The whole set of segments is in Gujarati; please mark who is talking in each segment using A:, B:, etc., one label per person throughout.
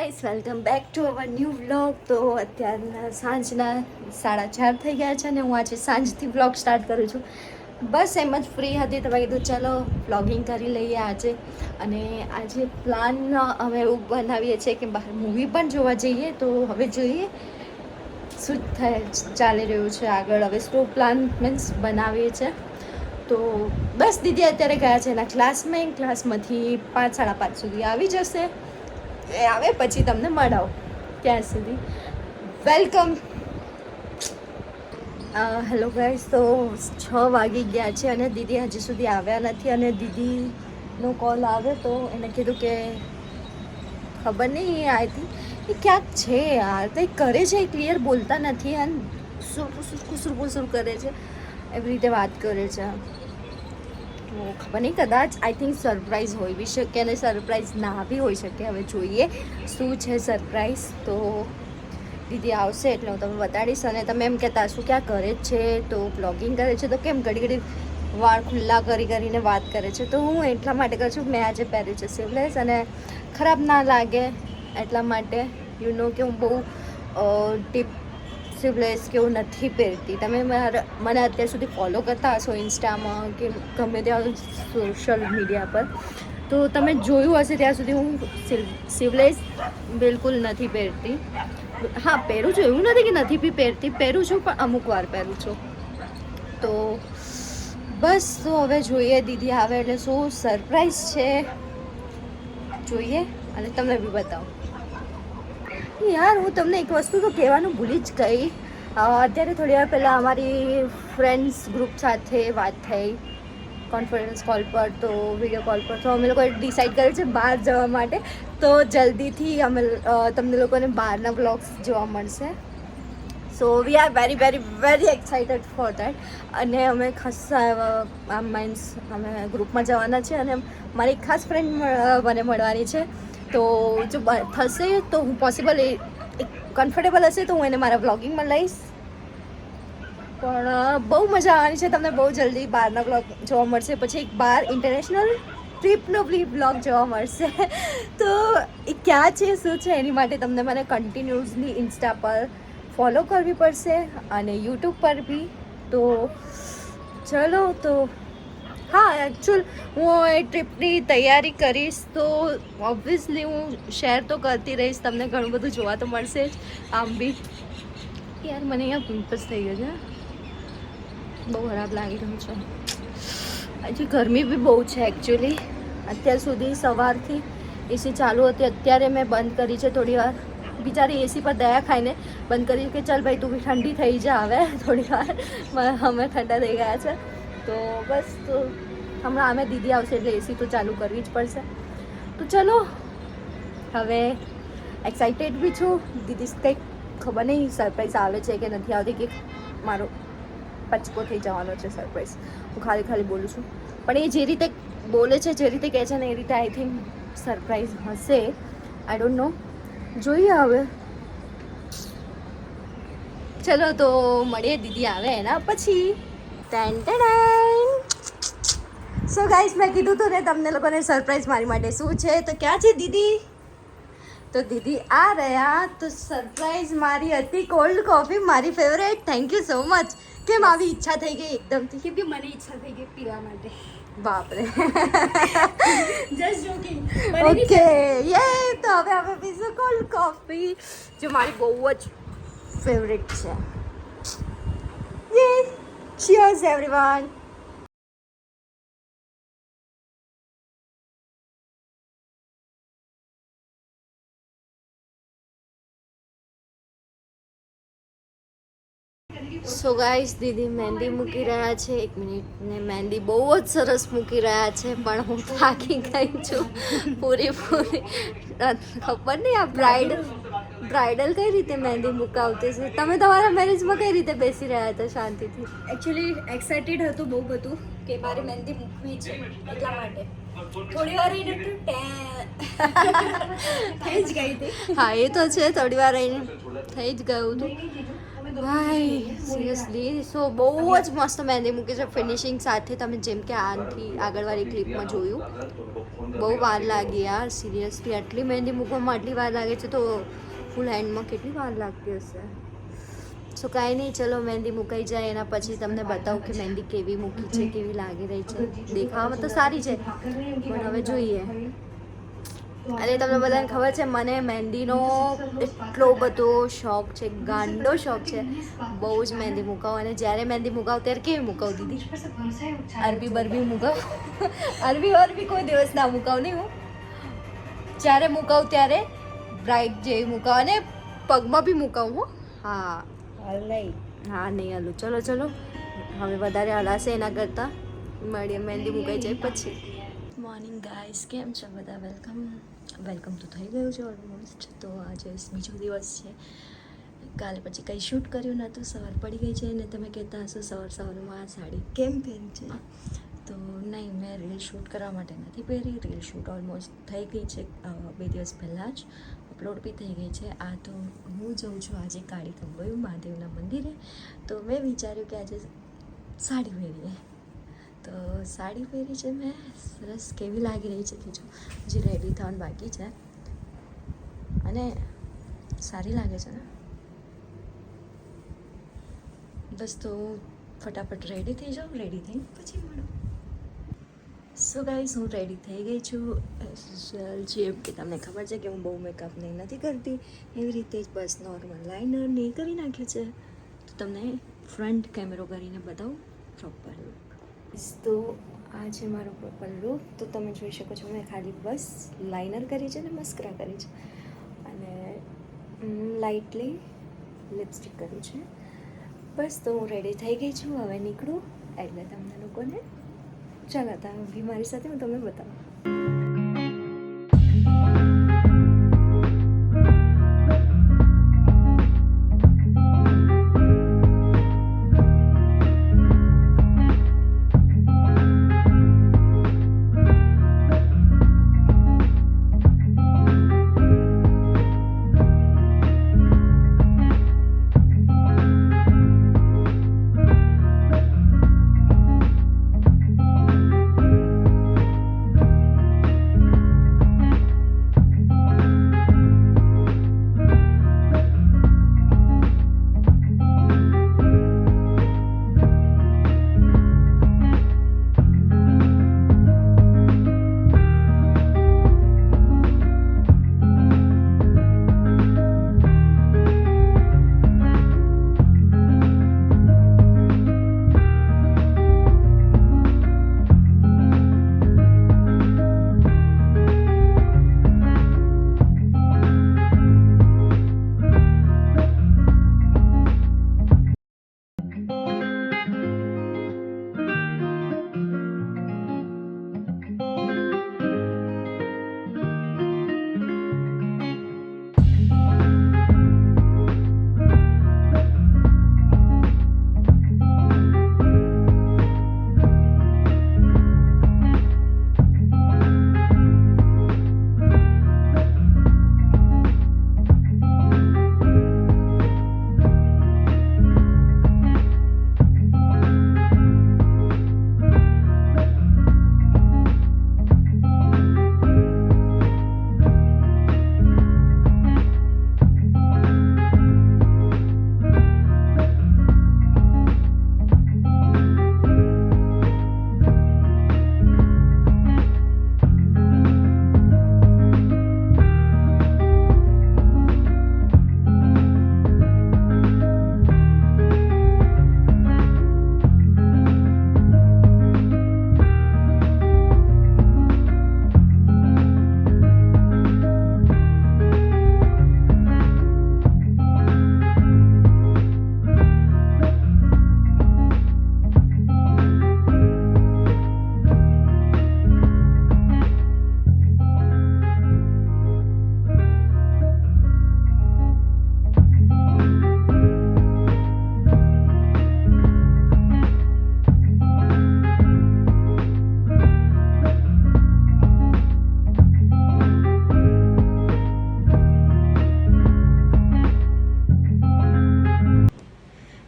A: Guys welcome back to our new vlog. તો અત્યારના સાંજના 4:30 થઈ ગયા છે અને હું આજે સાંજથી વ્લોગ સ્ટાર્ટ કરું છું. બસ એમ જ ફ્રી હતી તો મેં કીધું ચલો વ્લોગિંગ કરી લઈએ આજે. અને આજે પ્લાન અમે એવું બનાવીએ છીએ કે બહાર મૂવી પણ જોવા જઈએ. તો હવે જોઈએ શું ચાલી રહ્યું છે આગળ. હવે શું પ્લાન મીન્સ બનાવીએ છીએ. તો બસ દીદી અત્યારે ગયા છે એના ક્લાસમાંથી 5 સાડા 5 સુધી આવી જશે. એ આવે પછી તમને મળાવ. ત્યાં સુધી વેલકમ. હેલો ગાઈસ, તો 6 વાગી ગયા છે અને દીદી હજી સુધી આવ્યા નથી. અને દીદીનો કોલ આવ્યો તો એને કીધું કે ખબર નહીં આઈ થિંક એ ક્યાંક છે યાર, કંઈક કરે છે, ક્લિયર બોલતા નથી અને કુસુર કરે છે, એવી રીતે વાત કરે છે. તો ખબર નહીં, કદાચ આઈ થિંક સરપ્રાઈઝ હોઈ બી શકે અને સરપ્રાઈઝ ના બી હોઈ શકે. હવે જોઈએ શું છે સરપ્રાઈઝ. તો દીદી આવશે એટલે હું તમને બતાડીશ. અને તમે એમ કહેતા શું ક્યાં કરે જ છે, તો બ્લોગિંગ કરે છે તો કેમ ઘડી ઘડી વાળ ખુલ્લા કરીને વાત કરે છે. તો હું એટલા માટે કરું છું, મેં આજે પહેર્યું છે સ્લીવલેસ અને ખરાબ ના લાગે એટલા માટે. યુ નો કે હું બહુ ટીપ સ્લીવલેસ કે એવું નથી પહેરતી. તમે મને અત્યાર સુધી ફોલો કરતા હશો ઇન્સ્ટામાં કે ગમે ત્યાં સોશિયલ મીડિયા પર, તો તમે જોયું હશે ત્યાં સુધી હું સ્લીવલેસ બિલકુલ નથી પહેરતી. હા, પહેરું છું, એવું નથી કે નથી બી પહેરતી, પહેરું છું પણ અમુક વાર પહેરું છું. તો બસ, તો હવે જોઈએ દીદી આવે એટલે શું સરપ્રાઈઝ છે જોઈએ અને તમને બી બતાવું. યાર, હું તમને એક વસ્તુ તો કહેવાનું ભૂલી જ ગઈ. અત્યારે થોડી વાર પહેલાં અમારી ફ્રેન્ડ્સ ગ્રુપ સાથે વાત થઈ કોન્ફરન્સ કોલ પર, તો વિડીયો કોલ પર. તો અમે લોકોએ ડિસાઈડ કર્યું છે બહાર જવા માટે. તો જલ્દીથી અમે તમને લોકોને બહારના બ્લોગ્સ જોવા મળશે. So we are very very very excited for that. અને અમે ખાસા મીન્સ અમે ગ્રુપમાં જવાના છે અને મારી ખાસ ફ્રેન્ડ મને મળવાની છે. તો જો થશે તો હું પોસિબલ કમ્ફર્ટેબલ હશે તો હું એને મારા વ્લોગિંગમાં લઈશ. પણ બહુ મજા આવવાની છે. તમને બહુ જલ્દી બહારના બ્લોગ જોવા મળશે. પછી એક બહાર ઇન્ટરનેશનલ ટ્રીપનો બ્લોગ જોવા મળશે. તો એ ક્યાં છે શું છે એની માટે તમને મને કન્ટિન્યુઅસલી ઇન્સ્ટા પર ફોલો કરવી પડશે અને યુટ્યુબ પર બી. તો ચલો, તો હા, એકચ્યુઅલ હું એ ટ્રીપની તૈયારી કરીશ તો ઓબ્વિયસલી હું શેર તો કરતી રહીશ. તમને ઘણું બધું જોવા તો મળશે જ. આમ બી યાર મને અહીંયા પિમ્પલ્સ થઈ ગયો છે, બહુ ખરાબ લાગી રહ્યું છે. હજી ગરમી બી બહુ છે એકચ્યુઅલી. અત્યાર સુધી સવારથી એસી ચાલુ હતી, અત્યારે મેં બંધ કરી છે થોડી વાર. બિચારી એસી પર દયા ખાઈને બંધ કરી કે ચાલ ભાઈ તું બી ઠંડી થઈ જા હવે થોડી વાર. અમે ઠંડા થઈ ગયા છે. તો બસ, તો હમણાં અમે દીદી આવશે એટલે એસી તો ચાલુ કરવી જ પડશે. તો ચલો, હવે એક્સાઇટેડ બી છું. દીદી કંઈક ખબર નહીં સરપ્રાઈઝ આવે છે કે નથી આવતી, કે મારો પચકો થઈ જવાનો છે સરપ્રાઈઝ. હું ખાલી બોલું છું પણ એ જે રીતે બોલે છે, જે રીતે કહે છે ને, એ રીતે આઈ થિંક સરપ્રાઈઝ હશે. આઈ ડોન્ટ નો, જોઈએ હવે. ચલો તો મળીએ દીદી આવે એના પછી. સો ગાઈસ, મેં કીધું હતું ને તમને લોકોને સરપ્રાઈઝ મારી માટે શું છે. તો ક્યાં છે દીદી? તો દીદી આ રહ્યા. તો સરપ્રાઈઝ મારી હતી કોલ્ડ કોફી, મારી favourite. Thank you so much. કેમ આવી ઈચ્છા થઈ ગઈ એકદમથી?
B: કેમ કે મને ઈચ્છા થઈ ગઈ પીવા માટે.
A: બાપરે.
B: Just joking.
A: ઓકે, યે. તો હવે અમે પીશું કોલ્ડ કોફી, જે મારી બહુ જ ફેવરેટ છે. યે, ચીયર્સ એવરીવન. સો ગાઈસ, દીદી મહેંદી મૂકી રહ્યા છે. 1 મિનિટ. ને મહેંદી બહુ જ સરસ મૂકી રહ્યા છે, પણ હું થાકી ગઈ છું પૂરી. ખબર નહીં આ બ્રાઇડલ કઈ રીતે મહેંદી મુકાવતી છે. તમે તમારા મેરેજમાં કઈ રીતે બેસી રહ્યા હતા શાંતિથી?
B: એકચ્યુઅલી એક્સાઇટેડ હતું બહુ બધું કે મારે મહેંદી મૂકવી છે, એટલા માટે થોડી વાર રહીને થઈ જ ગઈ હતી.
A: હા, એ તો છે, થોડી વાર રહીને થઈ જ ગયું હતું ભાઈ. સિરિયસલી સો બહુ જ મસ્ત મહેંદી મૂકી છે ફિનિશિંગ સાથે. તમે જેમ કે આનાથી આગળવાળી ક્લિપમાં જોયું બહુ વાર લાગી યાર સિરિયસલી. આટલી મહેંદી મૂકવામાં આટલી વાર લાગે છે તો ફૂલ હેન્ડમાં કેટલી વાર લાગતી હશે. સો કાંઈ નહીં, ચલો મહેંદી મુકાઈ જાય એના પછી તમને બતાવું કે મહેંદી કેવી મૂકી છે, કેવી લાગી રહી છે. દેખાવામાં તો સારી છે પણ હવે જોઈએ. અને તમને બધાને ખબર છે મને મહેંદીનો એટલો બધો શોખ છે, ગાંડો શોખ છે. બહુ જ મહેંદી મુકાવું. અને જ્યારે મહેંદી મુકાવું ત્યારે કેવી મુકાવું દીદી? અરબી બરબી મુકાવું. અરબી કોઈ દિવસ ના મુકાવું નહીં હું. જ્યારે મુકાવું ત્યારે બ્રાઇટ જેવી મુકાવું અને પગમાં બી મુકાવું હું. હા નહીં હલું. ચલો હવે વધારે હલાશે એના કરતાં મળીએ મહેંદી મુકાઈ જાય પછી. મોર્નિંગ ગાઈસ, કેમ છો બધા? વેલકમ તો થઈ ગયું છે ઓલમોસ્ટ. તો આજે બીજો દિવસ છે. કાલે પછી કંઈ શૂટ કર્યું નહોતું, સવાર પડી ગઈ છે અને તમે કહેતા હશો સવારમાં આ સાડી કેમ પહેરી છે. તો નહીં, મેં રીલ શૂટ કરવા માટે નથી પહેરી. રીલ શૂટ ઓલમોસ્ટ થઈ ગઈ છે 2 દિવસ પહેલાં જ, અપલોડ બી થઈ ગઈ છે. આ તો હું જઉં છું આજે કાળી કંબોઈ મહાદેવના મંદિરે. તો મેં વિચાર્યું કે આજે સાડી પહેરીએ. તો સાડી પહેરી છે મેં, સરસ. કેવી લાગી રહી છે જો હજી રેડી થવાનું બાકી છે અને સારી લાગે છે ને. બસ તો ફટાફટ રેડી થઈ જાઉં. રેડી થઈને પછી મળું. સો ગાઈસ, હું રેડી થઈ ગઈ છું. જેમ કે તમને ખબર છે કે હું બહુ મેકઅપ નહીં નથી કરતી, એવી રીતે જ બસ નોર્મલ લાઇનર ને કરી નાખ્યું છે. તો તમને ફ્રન્ટ કેમેરો કરીને બતાવું પ્રોપર લુક. તો આ છે મારો પ્રોપર લુક. તો તમે જોઈ શકો છો મેં ખાલી બસ લાઇનર કરી છે ને મસ્કરા કરી છે અને લાઇટલી લિપસ્ટિક કર્યું છે. બસ તો હું રેડી થઈ ગઈ છું. હવે નીકળું એટલે તમને લોકોને ચાલતા બી મારી સાથે હું તમને બતાવું.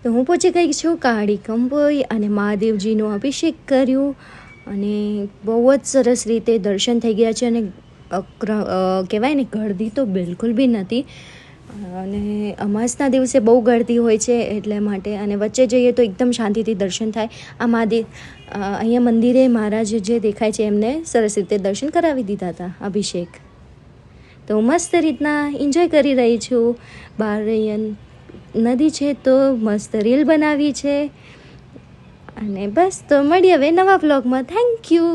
A: તો હું પહોંચી ગઈ છું કાળી કંબોઈ અને મહાદેવજીનો અભિષેક કર્યું અને બહુ જ સરસ રીતે દર્શન થઈ ગયા છે. અને કહેવાય ને ગળદી તો બિલકુલ બી નથી. અને અમાસના દિવસે બહુ ગળદી હોય છે એટલે માટે. અને વચ્ચે જઈએ તો એકદમ શાંતિથી દર્શન થાય. આ મહાદેવ અહીંયા મંદિરે મહારાજ જે દેખાય છે એમને સરસ રીતે દર્શન કરાવી દીધા હતા અભિષેક. તો મસ્ત રીતના એન્જોય કરી રહી છું. બહાર નદી છે તો મસ્ત રીલ બનાવી છે. અને બસ તો મળીએ હવે નવા વ્લોગમાં. Thank you.